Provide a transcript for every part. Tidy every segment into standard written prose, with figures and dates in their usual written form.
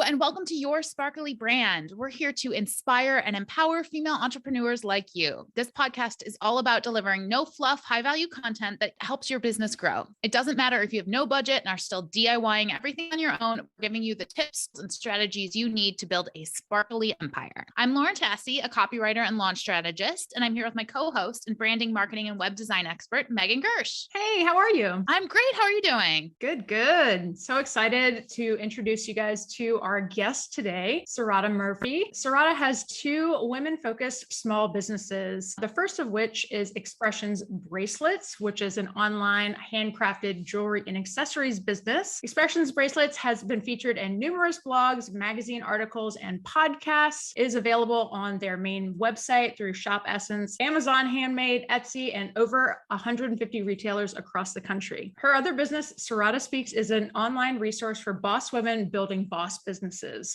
and welcome to Your Sparkly Brand. We're here to inspire and empower female entrepreneurs like you. This podcast is all about delivering no fluff, high value content that helps your business grow. It doesn't matter if you have no budget and are still DIYing everything on your own, we're giving you the tips and strategies you need to build a sparkly empire. I'm Lauren Tassi, a copywriter and launch strategist, and I'm here with my co-host and branding, marketing, and web design expert, Megan Gersh. Hey, how are you? I'm great. How are you doing? Good. So excited to introduce you guys to our guest today, SaRatta Murphy. SaRatta has two women-focused small businesses, the first of which is Expressions Bracelets, which is an online handcrafted jewelry and accessories business. Expressions Bracelets has been featured in numerous blogs, magazine articles, and podcasts. It is available on their main website through Shop Essence, Amazon Handmade, Etsy, and over 150 retailers across the country. Her other business, SaRatta Speaks, is an online resource for boss women building boss businesses.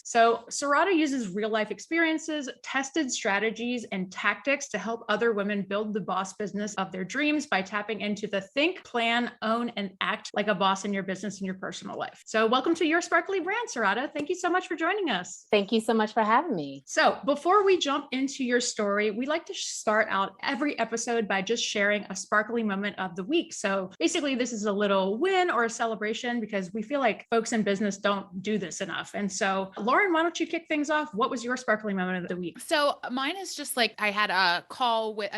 So SaRatta uses real-life experiences, tested strategies, and tactics to help other women build the boss business of their dreams by tapping into the think, plan, own, and act like a boss in your business and your personal life. So welcome to Your Sparkly Brand, SaRatta. Thank you so much for joining us. Thank you so much for having me. So before we jump into your story, we like to start out every episode by just sharing a sparkly moment of the week. So basically, this is a little win or a celebration because we feel like folks in business don't do this enough. And so, Lauren, why don't you kick things off? What was your sparkly moment of the week? So mine is just like I had a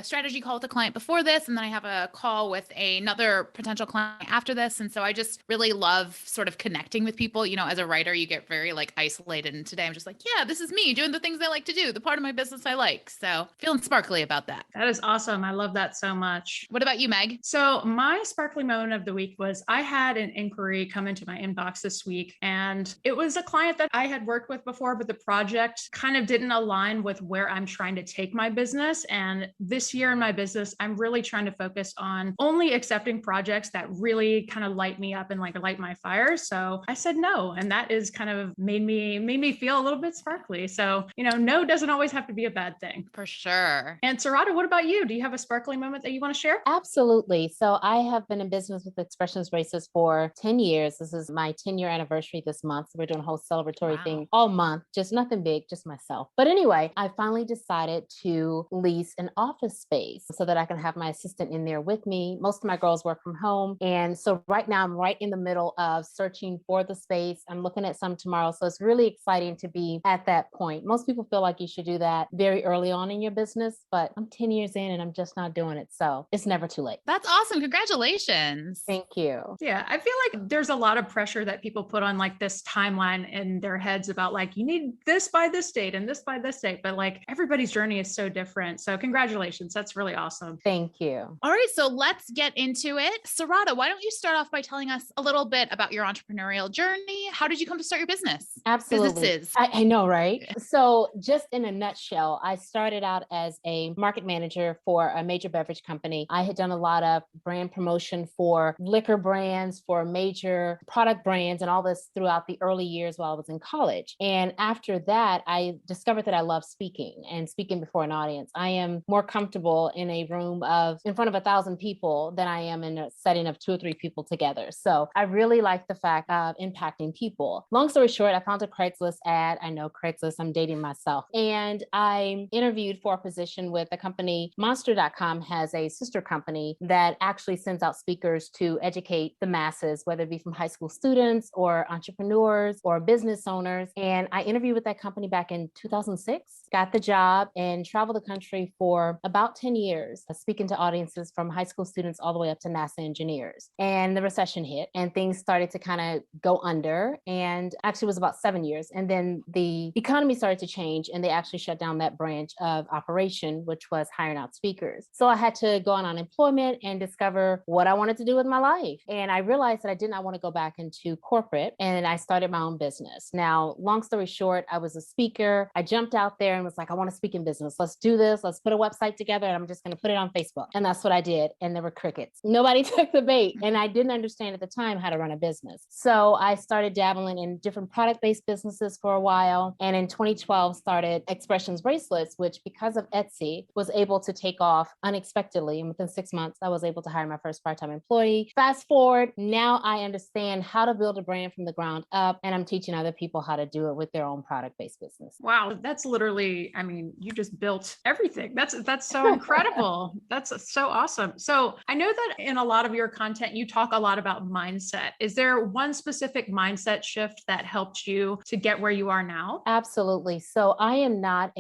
strategy call with a client before this, and then I have a call with another potential client after this. And so I just really love sort of connecting with people. You know, as a writer, you get very like isolated. And today I'm just like, yeah, this is me doing the things I like to do, the part of my business I like. So feeling sparkly about that. That is awesome. I love that so much. What about you, Meg? So my sparkly moment of the week was I had an inquiry come into my inbox this week, and it was a client that I had worked with before, but the project kind of didn't align with where I'm trying to take my business. And this year in my business, I'm really trying to focus on only accepting projects that really kind of light me up and like light my fire. So I said no, and that is kind of made me feel a little bit sparkly. So, you know, no doesn't always have to be a bad thing. For sure. And SaRatta, what about you? Do you have a sparkly moment that you want to share? Absolutely. So I have been in business with Expressions Bracelets for 10 years. This is my 10-year anniversary this month. So we're doing a whole celebratory thing all month, just nothing big, just myself. But anyway, I finally decided to lease an office space so that I can have my assistant in there with me. Most of my girls work from home. And so right now I'm right in the middle of searching for the space. I'm looking at some tomorrow. So it's really exciting to be at that point. Most people feel like you should do that very early on in your business, but I'm 10 years in and I'm just not doing it. So it's never too late. That's awesome. Congratulations. Thank you. Yeah, I feel like there's a lot of pressure that people put on like this timeline in their heads about like, you need this by this date and this by this date, but like everybody's journey is so different. So congratulations. That's really awesome. Thank you. All right, so let's get into it. SaRatta, why don't you start off by telling us a little bit about your entrepreneurial journey? How did you come to start your business? Absolutely. Businesses. I know, right? So just in a nutshell, I started out as a market manager for a major beverage company. I had done a lot of brand promotion for liquor brands, for major product brands, and all this throughout the early years while I was in college. And after that, I discovered that I love speaking and speaking before an audience. I am more comfortable in a room in front of 1,000 people than I am in a setting of 2 or 3 people together. So I really like the fact of impacting people. Long story short, I found a Craigslist ad. I know Craigslist, I'm dating myself. And I interviewed for a position with a company. Monster.com has a sister company that actually sends out speakers to educate the masses, whether it be from high school students or entrepreneurs or business owners. And I interviewed with that company back in 2006, got the job, and traveled the country for about 10 years, speaking to audiences from high school students all the way up to NASA engineers. And the recession hit and things started to kind of go under. And actually it was about 7 years. And then the economy started to change and they actually shut down that branch of operation, which was hiring out speakers. So I had to go on unemployment and discover what I wanted to do with my life. And I realized that I did not want to go back into corporate, and I started my own business. Now, long story short, I was a speaker. I jumped out there and was like, I want to speak in business. Let's do this. Let's put a website together and I'm just going to put it on Facebook. And that's what I did. And there were crickets. Nobody took the bait. And I didn't understand at the time how to run a business. So I started dabbling in different product-based businesses for a while. And in 2012 started Expressions Bracelets, which because of Etsy was able to take off unexpectedly. And within 6 months, I was able to hire my first part-time employee. Fast forward, now I understand how to build a brand from the ground up, and I'm teaching other people people how to do it with their own product-based business. Wow, that's literally, I mean, you just built everything. That's so incredible. That's so awesome. So I know that in a lot of your content, you talk a lot about mindset. Is there one specific mindset shift that helped you to get where you are now? Absolutely. So I am not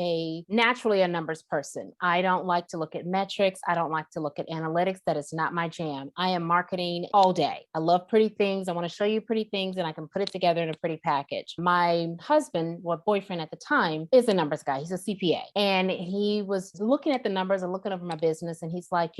naturally a numbers person. I don't like to look at metrics. I don't like to look at analytics. That is not my jam. I am marketing all day. I love pretty things. I want to show you pretty things and I can put it together in a pretty package. My husband, or boyfriend at the time, is a numbers guy. He's a CPA. And he was looking at the numbers and looking over my business. And he's like,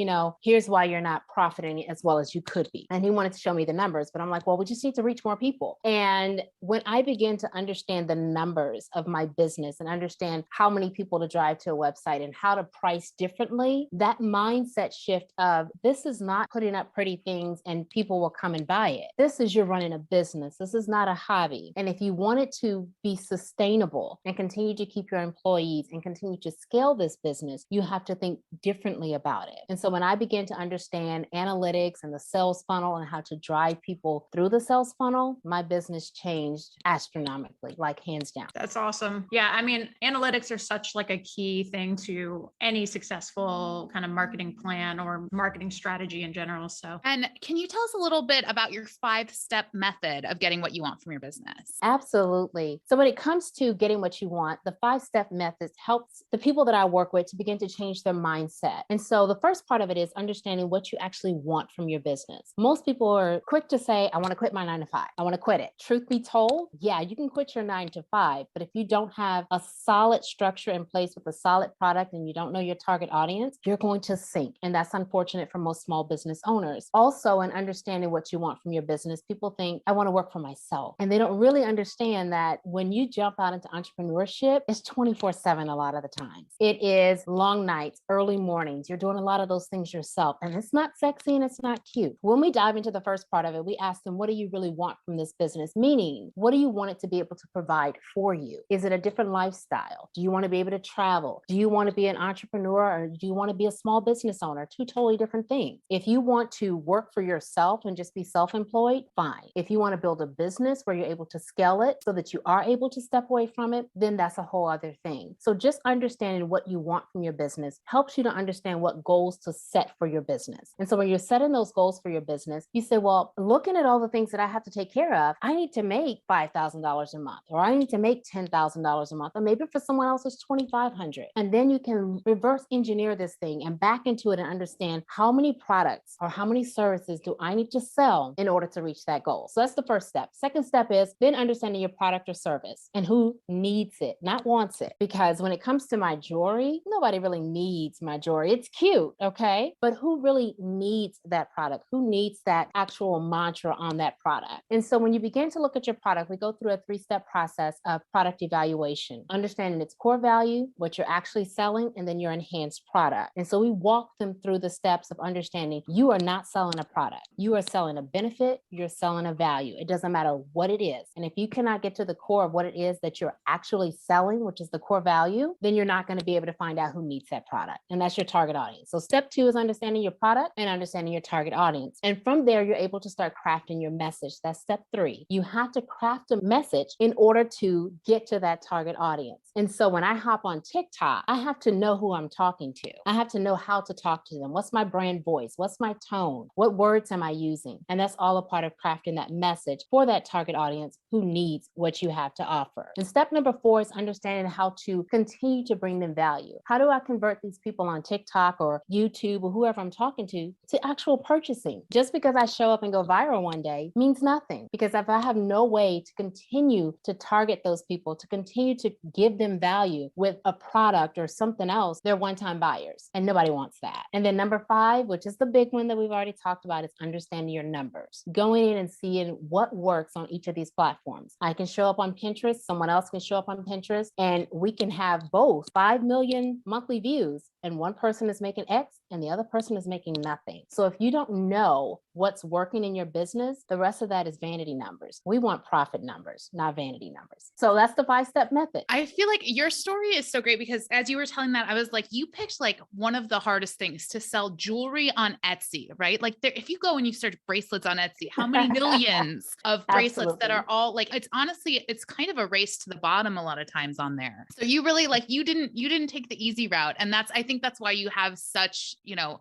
here's why you're not profiting as well as you could be. And he wanted to show me the numbers, but I'm like, well, we just need to reach more people. And when I began to understand the numbers of my business and understand how many people to drive to a website and how to price differently, that mindset shift of this is not putting up pretty things and people will come and buy it. This is you're running a business. This is not a hobby. And if you want it to be sustainable and continue to keep your employees and continue to scale this business, you have to think differently about it. And so when I began to understand analytics and the sales funnel and how to drive people through the sales funnel, my business changed astronomically, like hands down. That's awesome. Yeah. I mean, analytics are such like a key thing to any successful kind of marketing plan or marketing strategy in general. So, and can you tell us a little bit about your 5-step method of getting what you want from your business? Absolutely. So when it comes to getting what you want, the 5-step method helps the people that I work with to begin to change their mindset. And so the first part of it is understanding what you actually want from your business. Most people are quick to say, I want to quit my 9 to 5. I want to quit it. Truth be told, yeah, you can quit your 9 to 5, but if you don't have a solid structure in place with a solid product and you don't know your target audience, you're going to sink. And that's unfortunate for most small business owners. Also, in understanding what you want from your business, people think, I want to work for myself. And they don't really understand that when you jump out into entrepreneurship, it's 24/7 a lot of the times. It is long nights, early mornings. You're doing a lot of those things yourself. And it's not sexy and it's not cute. When we dive into the first part of it, we ask them, what do you really want from this business? Meaning, what do you want it to be able to provide for you? Is it a different lifestyle? Do you want to be able to travel? Do you want to be an entrepreneur or do you want to be a small business owner? Two totally different things. If you want to work for yourself and just be self-employed, fine. If you want to build a business where you're able to scale it so that you are able to step away from it, then that's a whole other thing. So just understanding what you want from your business helps you to understand what goals to set for your business. And so when you're setting those goals for your business, you say, well, looking at all the things that I have to take care of, I need to make $5,000 a month, or I need to make $10,000 a month, or maybe for someone else it's $2,500. And then you can reverse engineer this thing and back into it and understand how many products or how many services do I need to sell in order to reach that goal. So that's the first step. Second step is then understanding your product or service and who needs it, not wants it. Because when it comes to my jewelry, nobody really needs my jewelry. It's cute, okay? But who really needs that product? Who needs that actual mantra on that product? And so when you begin to look at your product, we go through a 3-step process of product evaluation, understanding its core value, what you're actually selling, and then your enhanced product. And so we walk them through the steps of understanding you are not selling a product. You are selling a benefit. You're selling a value. It doesn't matter what it is. And if you cannot get to the core of what it is that you're actually selling, which is the core value, then you're not going to be able to find out who needs that product. And that's your target audience. So step 2 is understanding your product and understanding your target audience. And from there, you're able to start crafting your message. That's step 3. You have to craft a message in order to get to that target audience. And so when I hop on TikTok, I have to know who I'm talking to. I have to know how to talk to them. What's my brand voice? What's my tone? What words am I using? And that's all a part of crafting that message for that target audience who needs what you have to offer. And step number 4 is understanding how to continue to bring them value. How do I convert these people on TikTok or YouTube or whoever I'm talking to actual purchasing? Just because I show up and go viral one day means nothing. Because if I have no way to continue to target those people, to continue to give them value with a product or something else, they're one-time buyers and nobody wants that. And then number 5, which is the big one that we've already talked about, is understanding your numbers. Going in and seeing what works on each of these platforms. I can show up on Pinterest, someone else can show up on Pinterest, and we can have both 5 million monthly views and one person is making X and the other person is making nothing. So if you don't know what's working in your business, the rest of that is vanity numbers. We want profit numbers, not vanity numbers. So that's the 5-step method. I feel like your story is so great because as you were telling that, I was like, you picked like one of the hardest things to sell jewelry on Etsy, right? Like if you go and you search bracelets on Etsy, how many millions of bracelets that are all like, it's honestly, it's kind of a race to the bottom a lot of times on there. So you really like, you didn't take the easy route. And I think that's why you have such,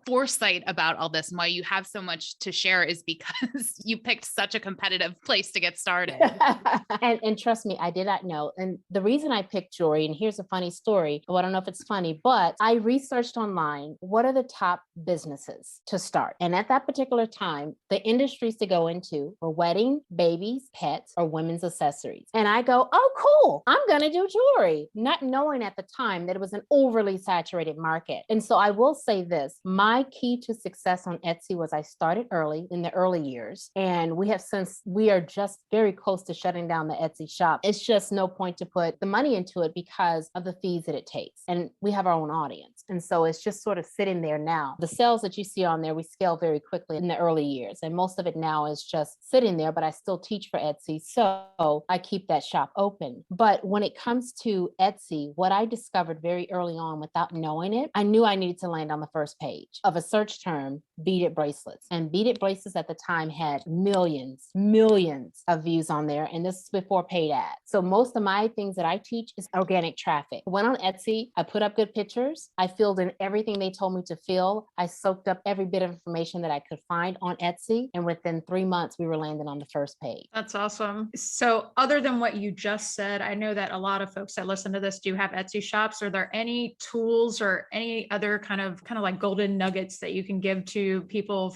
foresight about all this and why you have so much to share is because you picked such a competitive place to get started. and trust me, I did not know. And the reason I picked jewelry, and here's a funny story. Well, I don't know if it's funny, but I researched online, what are the top businesses to start? And at that particular time, the industries to go into were wedding, babies, pets, or women's accessories. And I go, oh, cool. I'm going to do jewelry, not knowing at the time that it was an overly saturated market. And so I will say this, my key to success on Etsy was I started early in the early years. And we are just very close to shutting down the Etsy shop. It's just no point to put the money into it because of the fees that it takes. And we have our own audience. And so it's just sort of sitting there now. The sales that you see on there, we scale very quickly in the early years. And most of it now is just sitting there, but I still teach for Etsy. So I keep that shop open. But when it comes to Etsy, what I discovered very early on without knowing it, I knew I needed to land on the first page of a search term, beaded bracelets. And beaded bracelets at the time had millions of views on there. And this is before paid ads. So most of my things that I teach is organic traffic. I went on Etsy, I put up good pictures. I filled in everything they told me to fill. I soaked up every bit of information that I could find on Etsy. And within 3 months, we were landing on the first page. That's awesome. So other than what you just said, I know that a lot of folks that listen to this do have Etsy shops. Are there any tools or any other kind of like golden nuggets that you can give to people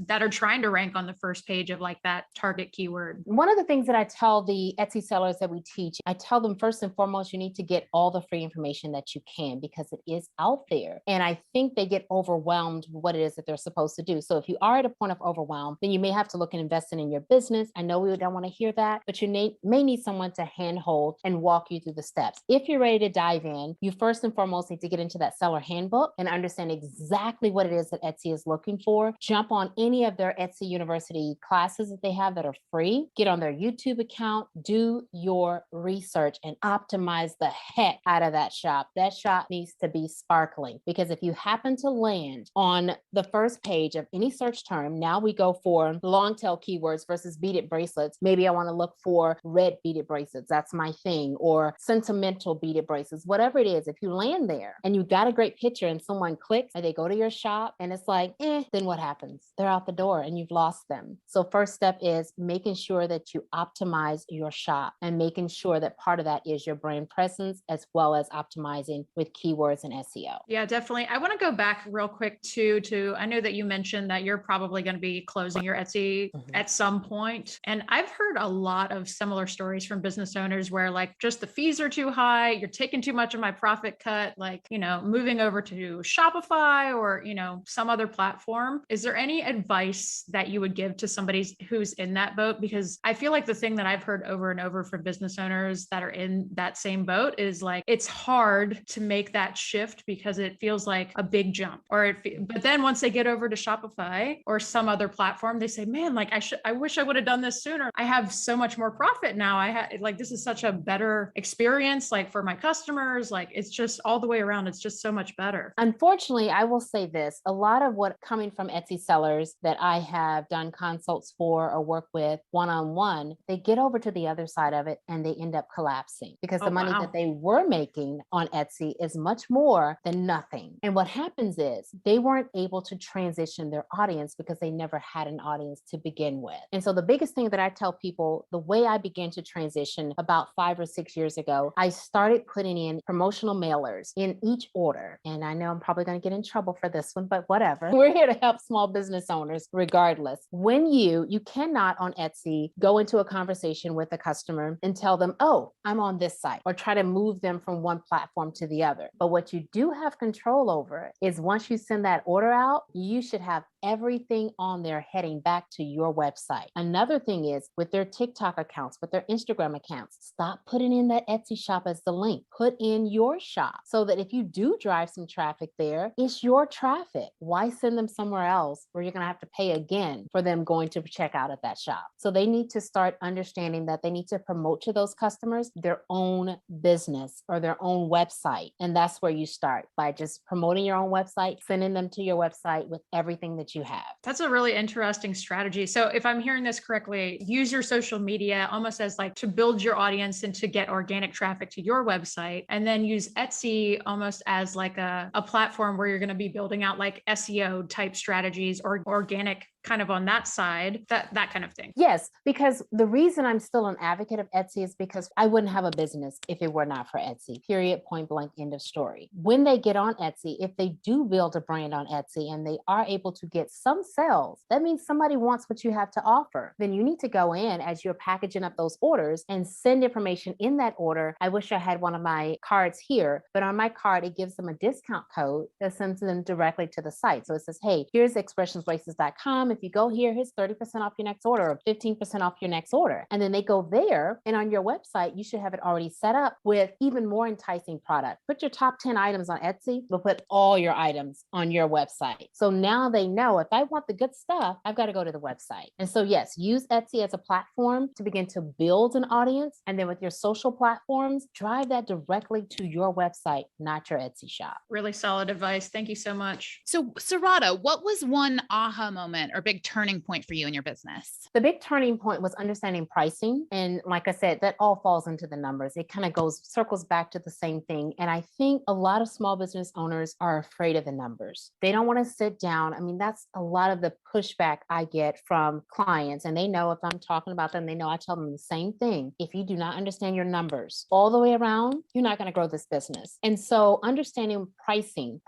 that are trying to rank on the first page of like that target keyword? One of the things that I tell the Etsy sellers that we teach, I tell them first and foremost, you need to get all the free information that you can because it is out there. And I think they get overwhelmed with what it is that they're supposed to do. So if you are at a point of overwhelm, then you may have to look at investing in your business. I know we don't want to hear that, but you may need someone to handhold and walk you through the steps. If you're ready to dive in, you first and foremost need to get into that seller handbook and understand exactly what it is that Etsy is looking for. Jump on any of their Etsy University classes that they have that are free. Get on their YouTube account, do your research and optimize the heck out of that shop. That shop needs to be sparkling because if you happen to land on the first page of any search term, now we go for long tail keywords versus beaded bracelets. Maybe I want to look for red beaded bracelets. That's my thing. Or sentimental beaded bracelets, whatever it is. If you land there and you got a great picture and someone clicks and they go to your shop and it's like, then what happens? They're out the door and you've lost them. So first step is making sure that you optimize your shop and making sure that part of that is your brand presence as well as optimizing with keywords and SEO. Yeah, definitely. I want to go back real quick to I know that you mentioned that you're probably going to be closing your Etsy at some point. And I've heard a lot of similar stories from business owners where like just the fees are too high, you're taking too much of my profit cut, like, moving over to Shopify or, some other platform. Is there any advice that you would give to somebody who's in that boat? Because I feel like the thing that I've heard over and over from business owners that are in that same boat is like, it's hard to make that shift because it feels like a big jump but then once they get over to Shopify or some other platform, they say, man, like I wish I would have done this sooner. I have so much more profit now. This is such a better experience, like for my customers, like it's just all the way around. It's just so much better. Unfortunately, I will say this, a lot of what coming from Etsy sellers that I have done consults for or work with one-on-one, they get over to the other side of it and they end up collapsing because the money that they were making on Etsy is much more than nothing. And what happens is they weren't able to transition their audience because they never had an audience to begin with. And so the biggest thing that I tell people, the way I began to transition about 5 or 6 years ago, I started putting in promotional mailers in each order. And I know I'm probably going to get in trouble for this one, but whatever. We're here to help small business owners regardless. When you cannot on Etsy go into a conversation with a customer and tell them, oh, I'm on this site, or try to move them from one platform to the other. But what you do have control over is once you send that order out, you should have everything on there heading back to your website. Another thing is with their TikTok accounts, with their Instagram accounts, stop putting in that Etsy shop as the link. Put in your shop so that if you do drive some traffic there. It's your traffic. Why send them somewhere else where you're going to have to pay again for them going to check out at that shop? So they need to start understanding that they need to promote to those customers their own business or their own website. And that's where you start, by just promoting your own website, sending them to your website with everything that you have. That's a really interesting strategy. So if I'm hearing this correctly, use your social media almost as like to build your audience and to get organic traffic to your website, and then use Etsy almost as like a platform where you're going to be building out like SEO type strategies or organic kind of on that side, that kind of thing. Yes, because the reason I'm still an advocate of Etsy is because I wouldn't have a business if it were not for Etsy, period, point blank, end of story. When they get on Etsy, if they do build a brand on Etsy and they are able to get some sales, that means somebody wants what you have to offer. Then you need to go in as you're packaging up those orders and send information in that order. I wish I had one of my cards here, but on my card, it gives them a discount code that sends them directly to the site. So it says, hey, here's expressionsbracelets.com. If you go here, here's 30% off your next order or 15% off your next order. And then they go there, and on your website, you should have it already set up with even more enticing product. Put your top 10 items on Etsy, but put all your items on your website. So now they know if I want the good stuff, I've got to go to the website. And so yes, use Etsy as a platform to begin to build an audience. And then with your social platforms, drive that directly to your website, not your Etsy shop. Really solid advice. Thank you so much. So SaRatta, what was one aha moment or big turning point for you in your business? The big turning point was understanding pricing. And like I said, that all falls into the numbers. It kind of circles back to the same thing. And I think a lot of small business owners are afraid of the numbers. They don't want to sit down. I mean, that's a lot of the pushback I get from clients. And they know if I'm talking about them, they know I tell them the same thing. If you do not understand your numbers all the way around, you're not going to grow this business. And so understanding pricing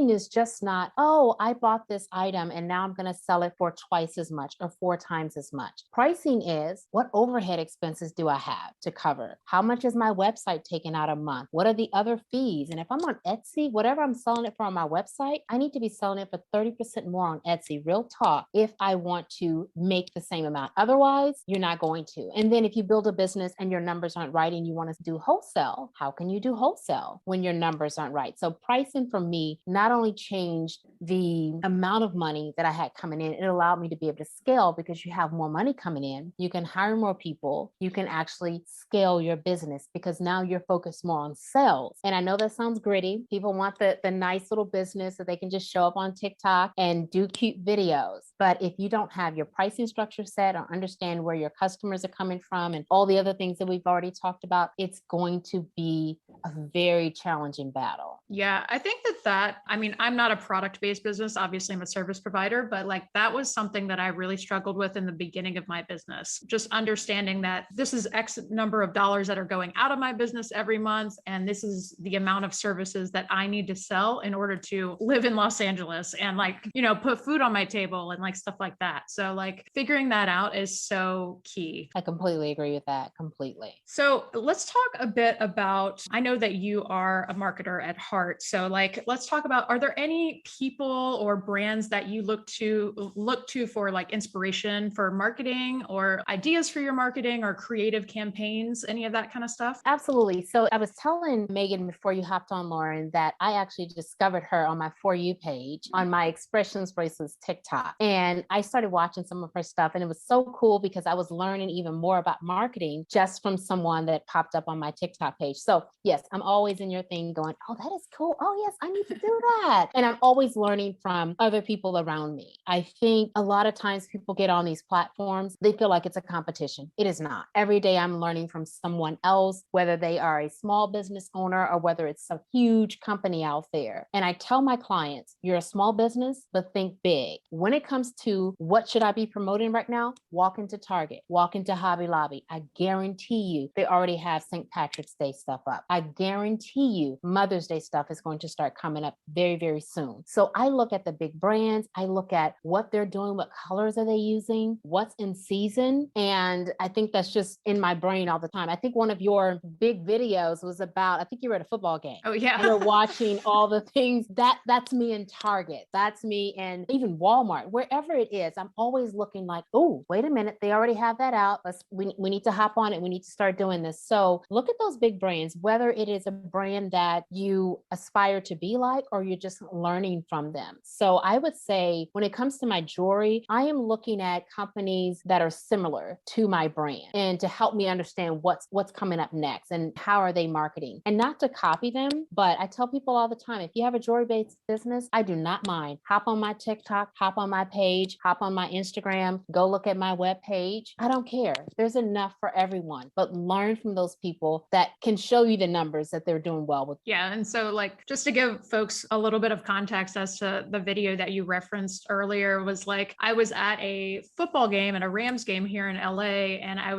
is just not, oh, I bought this item and now I'm going to sell it for twice as much or 4 times as much. Pricing is, what overhead expenses do I have to cover? How much is my website taking out a month? What are the other fees? And if I'm on Etsy, whatever I'm selling it for on my website, I need to be selling it for 30% more on Etsy, real talk, if I want to make the same amount. Otherwise, you're not going to. And then if you build a business and your numbers aren't right and you want to do wholesale, how can you do wholesale when your numbers aren't right? So pricing for me not only changed the amount of money that I had coming in, it allowed me to be able to scale because you have more money coming in. You can hire more people. You can actually scale your business because now you're focused more on sales. And I know that sounds gritty. People want the nice little business that they can just show up on TikTok and do cute videos. But if you don't have your pricing structure set or understand where your customers are coming from and all the other things that we've already talked about, it's going to be a very challenging battle. Yeah, I think I mean, I'm not a product-based business. Obviously, I'm a service provider, but like that was something that I really struggled with in the beginning of my business. Just understanding that this is X number of dollars that are going out of my business every month. And this is the amount of services that I need to sell in order to live in Los Angeles and like, put food on my table and like stuff like that. So like figuring that out is so key. I completely agree with that. Completely. So let's talk a bit about, I know that you are a marketer at heart. So like, let's talk about, are there any people or brands that you look to for like inspiration for marketing or ideas for your marketing or creative campaigns, any of that kind of stuff? Absolutely. So I was telling Megan before you hopped on, Lauren, that I actually discovered her on my For You page on my Expressions Bracelets TikTok. And I started watching some of her stuff. And it was so cool because I was learning even more about marketing just from someone that popped up on my TikTok page. So yes, I'm always in your thing going, oh, that is cool. Oh yes, I need to do that. And I'm always learning from other people around me. I think a lot of times people get on these platforms, they feel like it's a competition. It is not. Every day I'm learning from someone else, whether they are a small business owner or whether it's a huge company out there. And I tell my clients, you're a small business, but think big. When it comes to what should I be promoting right now, walk into Target, walk into Hobby Lobby. I guarantee you they already have St. Patrick's Day stuff up. I guarantee you Mother's Day stuff is going to start coming up very, very soon. So I look at the big brands. I look at what they're doing, what colors are they using, what's in season. And I think that's just in my brain all the time. I think one of your big videos was about, I think you were at a football game. Oh yeah. You're watching all the things that's me in Target. That's me in even Walmart, wherever it is. I'm always looking like, oh, wait a minute. They already have that out. We need to hop on it. We need to start doing this. So look at those big brands, whether it is a brand that you aspire to be like, or you're just learning from them. So I would say when it comes to my jewelry, I am looking at companies that are similar to my brand and to help me understand what's coming up next and how are they marketing, and not to copy them. But I tell people all the time, if you have a jewelry-based business, I do not mind. Hop on my TikTok, hop on my page, hop on my Instagram, go look at my webpage. I don't care. There's enough for everyone, but learn from those people that can show you the numbers that they're doing well with. Yeah. And so like, just to give folks a little bit of context as to the video that you referenced earlier, was like, I was at a football game and a Rams game here in LA. And I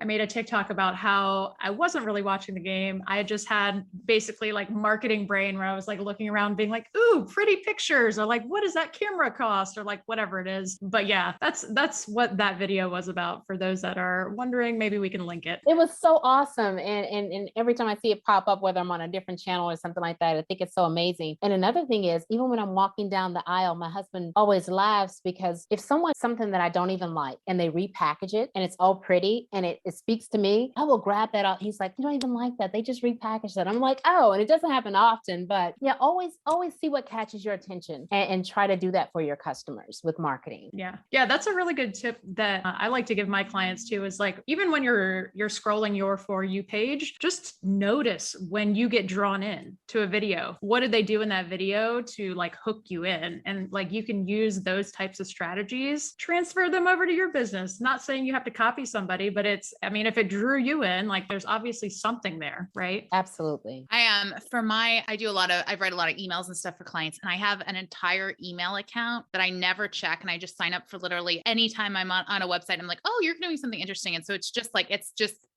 made a TikTok about how I wasn't really watching the game. I just had basically like marketing brain where I was like looking around being like, ooh, pretty pictures, or like, what does that camera cost? Or like, whatever it is. But yeah, that's what that video was about. For those that are wondering, maybe we can link it. It was so awesome. And every time I see it pop up, whether I'm on a different channel or something like that, I think it's so amazing. And another thing is, even when I'm walking down the aisle, my husband always laughs, because if something that I don't even like and they repackage it and it's all pretty and it speaks to me, I will grab that out. He's like, you don't even like that. They just repackaged it. I'm like, oh, and it doesn't happen often, but yeah, always see what catches your attention and try to do that for your customers with marketing. Yeah. Yeah. That's a really good tip that I like to give my clients too, is like, even when you're scrolling your For You page, just notice when you get drawn in to a video. What did they do in that video to like hook you in? And like, you can use those types of strategies, transfer them over to your business. Not saying you have to copy somebody, but if it drew you in, like there's obviously something there, right? Absolutely. I've read a lot of emails and stuff for clients, and I have an entire email account that I never check. And I just sign up for literally anytime I'm on a website. I'm like, oh, you're doing something interesting. And so it's just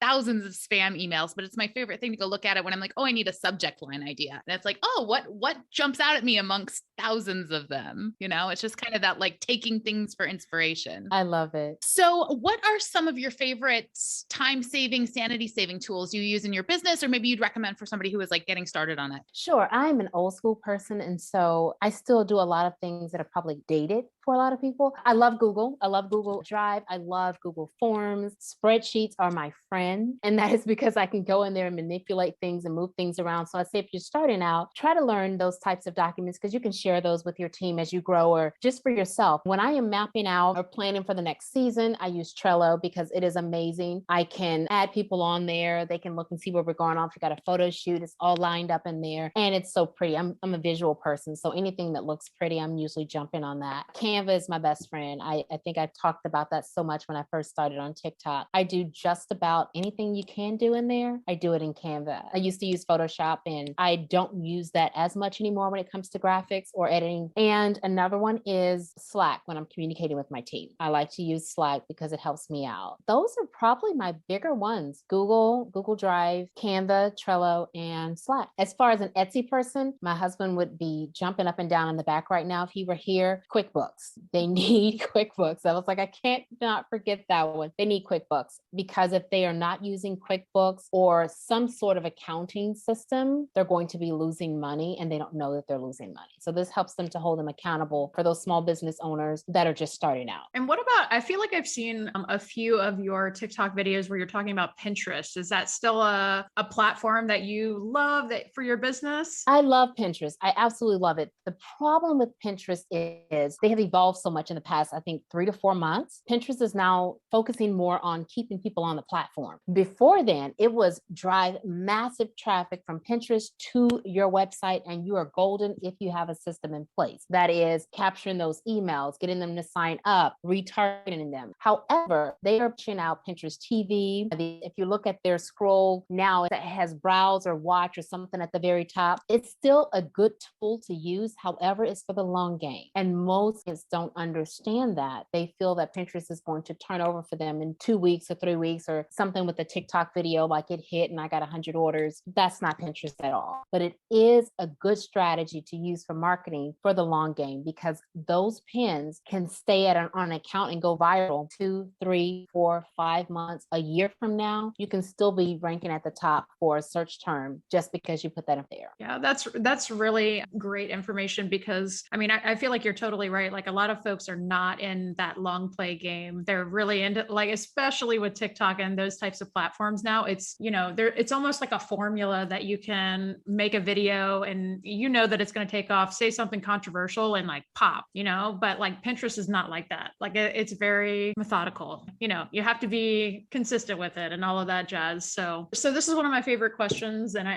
thousands of spam emails, but it's my favorite thing to go look at it when I'm like, oh, I need a subject line idea. And it's like, oh, what jumps out at me amongst thousands of them? It's just kind of that like taking things for inspiration. I love it. So what are some of your favorite time-saving, sanity-saving tools you use in your business, or maybe you'd recommend for somebody who is like getting started on it? Sure. I'm an old school person. And so I still do a lot of things that are probably dated for a lot of people. I love Google. I love Google Drive. I love Google Forms. Spreadsheets are my friend. And that is because I can go in there and manipulate things and move things around. So I say, if you're starting out, try to learn those types of documents, because you can share those with your team as you grow, or just for yourself. When I am mapping out or planning for the next season, I use Trello because it is amazing. I can add people on there. They can look and see where we're going off. We got a photo shoot. It's all lined up in there. And it's so pretty. I'm a visual person. So anything that looks pretty, I'm usually jumping on that. Canva is my best friend. I think I talked about that so much when I first started on TikTok. I do just about anything you can do in there. I do it in Canva. I used to use Photoshop, and I don't use that as much anymore when it comes to graphics or editing. And another one is Slack when I'm communicating with my team. I like to use Slack because it helps me out. Those are probably my bigger ones: Google Drive, Canva, Trello, and Slack. As far as an Etsy person, my husband would be jumping up and down in the back right now if he were here. QuickBooks. They need QuickBooks. I was like, I can't not forget that one. They need QuickBooks, because if they are not using QuickBooks or some sort of accounting system, they're going to be losing money, and they don't know that they're losing money. So this helps them to hold them accountable for those small business owners that are just starting out. And what about, I feel like I've seen a few of your TikTok videos where you're talking about Pinterest. Is that still a platform that you love for your business? I love Pinterest. I absolutely love it. The problem with Pinterest is they have evolved so much in the past, I think 3 to 4 months. Pinterest is now focusing more on keeping people on the platform. Before then, it was drive massive traffic from Pinterest to your website, and you are golden if you have a system in place. That is capturing those emails, getting them to sign up, retargeting them. However, they are pushing out Pinterest TV. If you look at their scroll now, it has browse or watch or something at the very top. It's still a good tool to use. However, it's for the long game. And most kids don't understand that. They feel that Pinterest is going to turn over for them in 2 weeks or 3 weeks, or something with a TikTok video, like it hit and I got 100 orders. That's not Pinterest at all. But it is a good strategy to use for marketing for the long game, because those pins can stay on an account and go viral 2, 3, 4, 5 months, a year from now. You can still be ranking at the top for a search term just because you put that up there. Yeah, that's really great information, because I feel like you're totally right. Like a lot of folks are not in that long play game. They're really into, like, especially with TikTok and those types of platforms now, it's, it's almost like a formula that you can make a video and that it's going to take off, say something controversial and like pop, but like Pinterest is not like that. Like it's very methodical, you have to be consistent with it and all of that jazz. So this is one of my favorite questions. And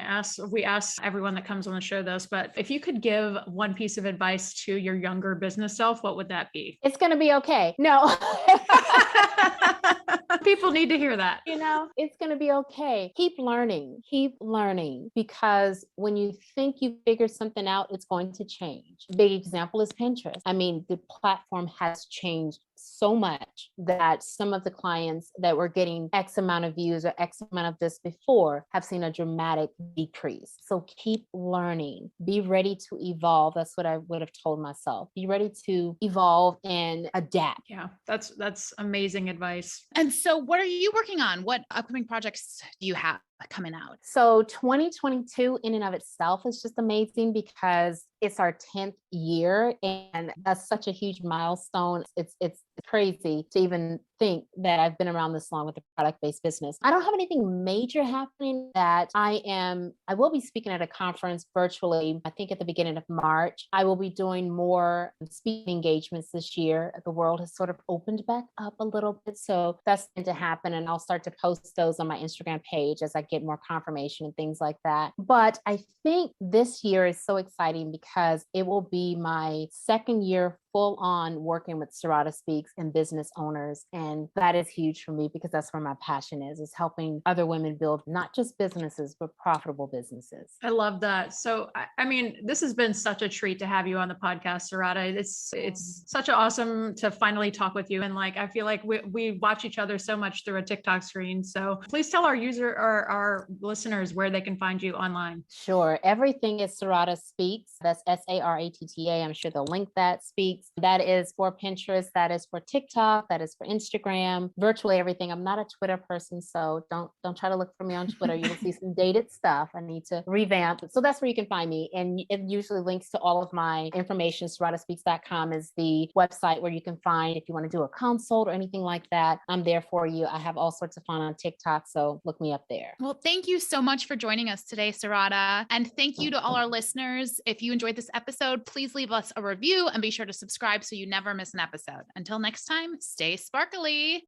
we ask everyone that comes on the show this, but if you could give one piece of advice to your younger business self, what would that be? It's going to be okay. No. People need to hear that. It's going to be okay. Keep learning, because when you think you figured something out, it's going to change. A big example is Pinterest. I mean, the platform has changed so much that some of the clients that were getting X amount of views or X amount of this before have seen a dramatic decrease. So keep learning, be ready to evolve. That's what I would have told myself. Be ready to evolve and adapt. Yeah, that's amazing advice. And so what are you working on? What upcoming projects do you have coming out? So 2022 in and of itself is just amazing because it's our 10th year, and that's such a huge milestone. It's crazy to even think that I've been around this long with a product-based business. I don't have anything major happening that I will be speaking at a conference virtually, I think at the beginning of March. I will be doing more speaking engagements this year. The world has sort of opened back up a little bit. So that's going to happen. And I'll start to post those on my Instagram page as I get more confirmation and things like that. But I think this year is so exciting because it will be my second year full on working with SaRatta Speaks and business owners. And that is huge for me because that's where my passion is helping other women build not just businesses, but profitable businesses. I love that. So, I mean, this has been such a treat to have you on the podcast, SaRatta. It's such awesome to finally talk with you. And like, I feel like we watch each other so much through a TikTok screen. So please tell our our listeners where they can find you online. Sure. Everything is SaRatta Speaks. That's SaRatta. I'm sure they'll link that. Speaks. That is for Pinterest. That is for TikTok. That is for Instagram. Virtually everything. I'm not a Twitter person, so don't try to look for me on Twitter. You'll see some dated stuff. I need to revamp. So that's where you can find me. And it usually links to all of my information. SaRattaSpeaks.com is the website where you can find if you want to do a consult or anything like that. I'm there for you. I have all sorts of fun on TikTok, so look me up there. Well, thank you so much for joining us today, SaRatta. And thank you to all our listeners. If you enjoyed this episode, please leave us a review and be sure to subscribe so you never miss an episode. Until next time, stay sparkly.